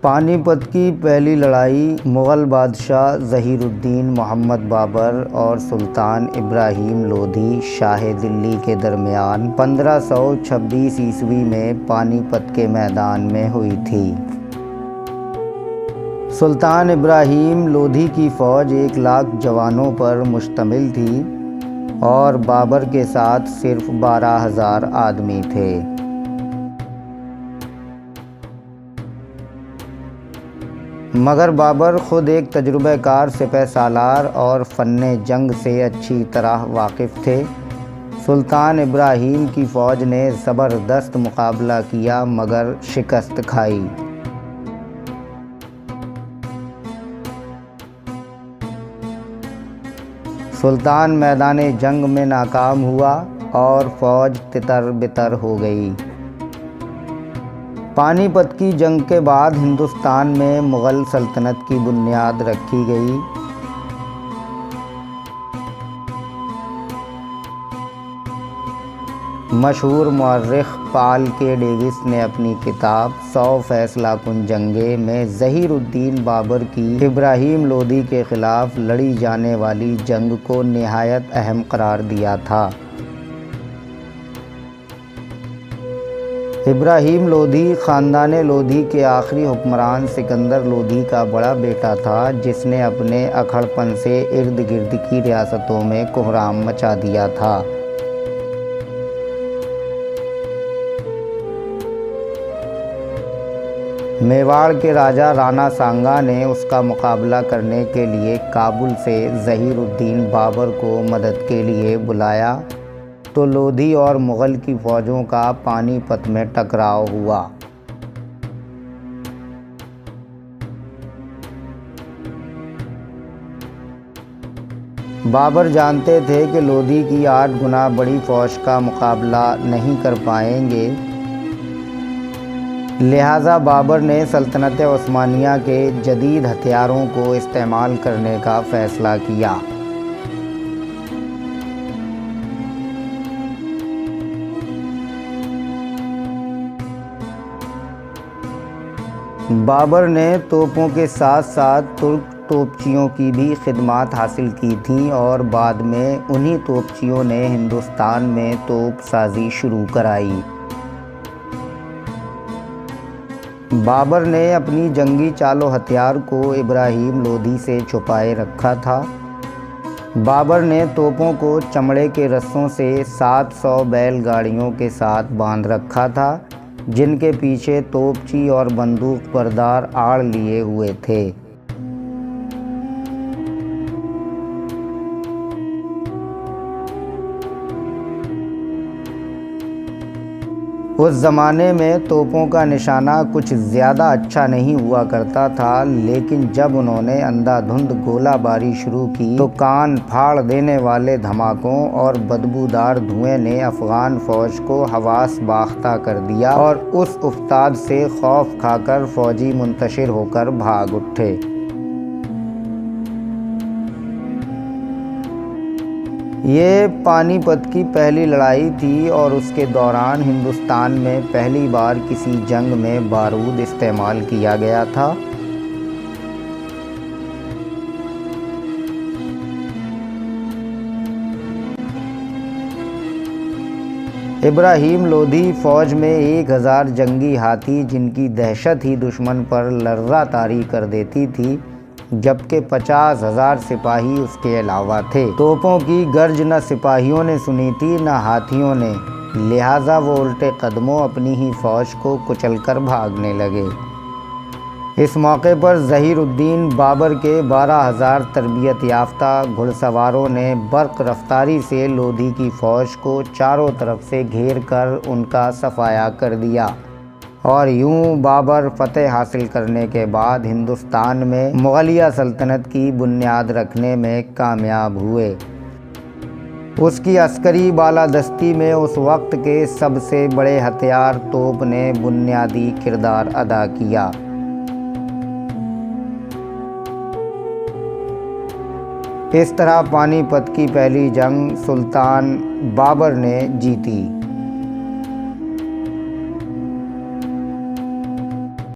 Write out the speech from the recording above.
پانی پت کی پہلی لڑائی مغل بادشاہ ظہیر الدین محمد بابر اور سلطان ابراہیم لودھی شاہ دلی کے درمیان 1526 عیسوی میں پانی پت کے میدان میں ہوئی تھی۔ سلطان ابراہیم لودھی کی فوج 1 لاکھ جوانوں پر مشتمل تھی اور بابر کے ساتھ صرف 12,000 آدمی تھے۔ مگر بابر خود ایک تجربہ کار سپہ سالار اور فن جنگ سے اچھی طرح واقف تھے۔ سلطان ابراہیم کی فوج نے زبردست مقابلہ کیا مگر شکست کھائی۔ سلطان میدان جنگ میں ناکام ہوا اور فوج تتر بتر ہو گئی۔ پانی پت کی جنگ کے بعد ہندوستان میں مغل سلطنت کی بنیاد رکھی گئی۔ مشہور مورخ پال کے ڈیوس نے اپنی کتاب 100 فیصلہ کن جنگیں میں ظہیر الدین بابر کی ابراہیم لودھی کے خلاف لڑی جانے والی جنگ کو نہایت اہم قرار دیا تھا۔ ابراہیم لودھی خاندان لودھی کے آخری حکمران سکندر لودھی کا بڑا بیٹا تھا، جس نے اپنے اکھڑ پن سے ارد گرد کی ریاستوں میں کہرام مچا دیا تھا۔ میواڑ کے راجا رانا سانگا نے اس کا مقابلہ کرنے کے لیے کابل سے ظہیر الدین بابر کو مدد کے لیے بلایا تو لودھی اور مغل کی فوجوں کا پانی پت میں ٹکراؤ ہوا۔ بابر جانتے تھے کہ لودھی کی 8 گنا بڑی فوج کا مقابلہ نہیں کر پائیں گے، لہٰذا بابر نے سلطنت عثمانیہ کے جدید ہتھیاروں کو استعمال کرنے کا فیصلہ کیا۔ بابر نے توپوں کے ساتھ ساتھ ترک توپچیوں کی بھی خدمات حاصل کی تھیں اور بعد میں انہی توپچیوں نے ہندوستان میں توپ سازی شروع کرائی۔ بابر نے اپنی جنگی چال و ہتھیار کو ابراہیم لودھی سے چھپائے رکھا تھا۔ بابر نے توپوں کو چمڑے کے رسوں سے 700 بیل گاڑیوں کے ساتھ باندھ رکھا تھا، جن کے پیچھے توپچی اور بندوق بردار آڑ لیے ہوئے تھے۔ اس زمانے میں توپوں کا نشانہ کچھ زیادہ اچھا نہیں ہوا کرتا تھا، لیکن جب انہوں نے اندھا دھند گولہ باری شروع کی تو کان پھاڑ دینے والے دھماکوں اور بدبودار دھوئیں نے افغان فوج کو حواس باختہ کر دیا اور اس افتاد سے خوف کھا کر فوجی منتشر ہو کر بھاگ اٹھے۔ یہ پانی پت کی پہلی لڑائی تھی اور اس کے دوران ہندوستان میں پہلی بار کسی جنگ میں بارود استعمال کیا گیا تھا۔ ابراہیم لودھی فوج میں 1000 جنگی ہاتھی، جن کی دہشت ہی دشمن پر لرزہ طاری کر دیتی تھی، جبکہ 50,000 سپاہی اس کے علاوہ تھے۔ توپوں کی گرج نہ سپاہیوں نے سنی تھی نہ ہاتھیوں نے، لہٰذا وہ الٹے قدموں اپنی ہی فوج کو کچل کر بھاگنے لگے۔ اس موقع پر ظہیر الدین بابر کے 12,000 تربیت یافتہ گھڑ سواروں نے برق رفتاری سے لودھی کی فوج کو چاروں طرف سے گھیر کر ان کا صفایا کر دیا اور یوں بابر فتح حاصل کرنے کے بعد ہندوستان میں مغلیہ سلطنت کی بنیاد رکھنے میں کامیاب ہوئے۔ اس کی عسکری بالادستی میں اس وقت کے سب سے بڑے ہتھیار توپ نے بنیادی کردار ادا کیا۔ اس طرح پانی پت کی پہلی جنگ سلطان بابر نے جیتی۔